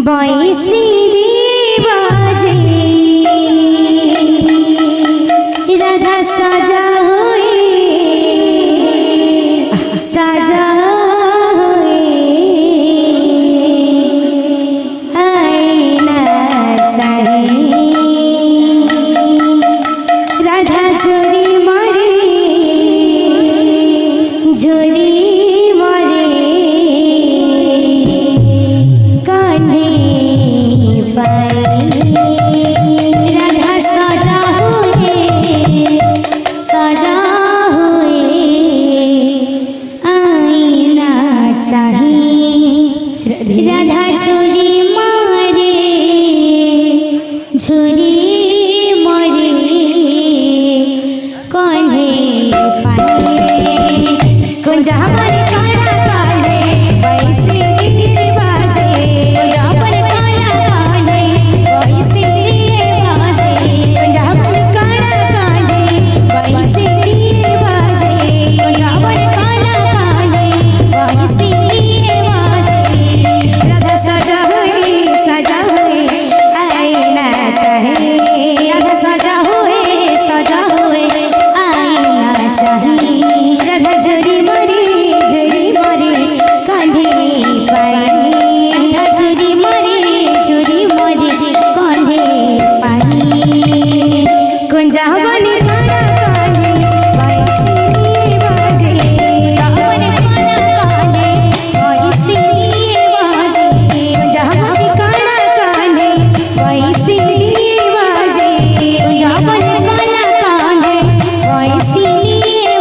বয়সী বাজে রাধা সাজা হয়ে সাজা রাধা ঝরি মারে ঝরি মারে কানে পায়ে রাধা সাজা হয়ে আইনা চাহি রাধা ঝরি মারে ঝরি মরে কনে পায়ে কুঞ্জা पर काला काले वैसे बाजे कुंजा पर काला काले वैसे बाजे कुंजा पर काला काले वैसे बाजे कुंजा पर काला काले वैसे बाजे राधा सजा हुई आईना चाहे राधा सजा हुई आईना चाहे राधा झरी मरे कांधे पाए राधा झरी मरे कांधे पाए कुंजा बने काला काले वैसे बाजे जाने काला काले वैसे बाजे कुंजा बने काला काले वैसे बाजे कुंजा बने काला काले वैसे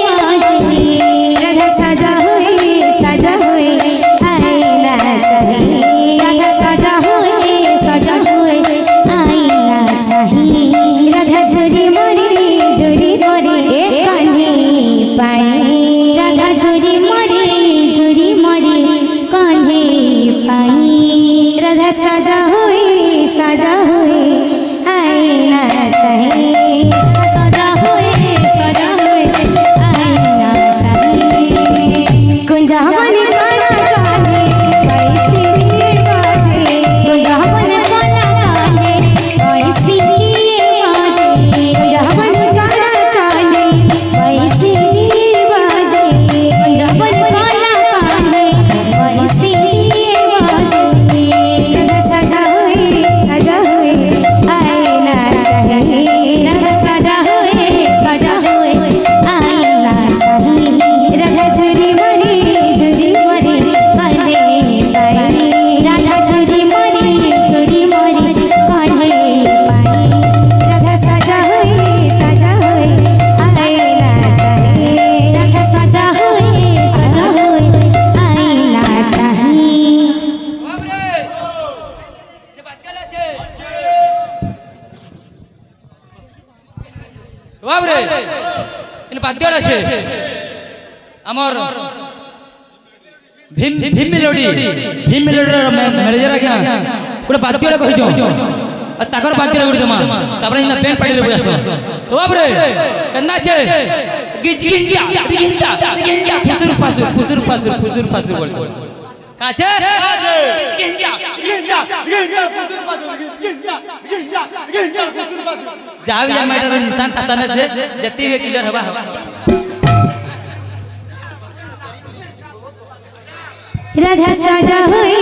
बाजे राधा सजा हुई आईना चाहे राधा सजा हुई आईना चाहे राधा झरी मरे कान्हे पाए राधा झरी मरे कान्हे पाए राधा सजा हुई आईना चाहे सजा हुई आईना चाहे कुंजा बने काला काले वैसे बाजे कुंजा बने काला काले वैसे बाजे कुंजा बने काला काले वैसे बाजे कुंजा बने काला काले वैसे बाजे राधा सजा हुई आईना चाहे राधा सजा हुई आईना चाहे राधा झरी मरे कान्हे पाए राधा झरी मरे कान्हे पाए राधा सजा हुई आईना चाहे राधा सजा हुई आईना चाहे বাবরে ইন বাদ্যল আছে আমার ভীম মেলোডির ম্যানেজার আজ্ঞা গোটে বাদ্যল কহিছ আর তাকর বাদ্যল গুড়ি দেমা তারপরে ইন পেন পাড়ি রে আসো তো বাবরে কেনা আছে গিজিগিন্টা ফুসুর ফাসুর বল কাছে जावी जा मैटर निशान आसाने से जति हुए क्लियर हवा राधा सजा हुई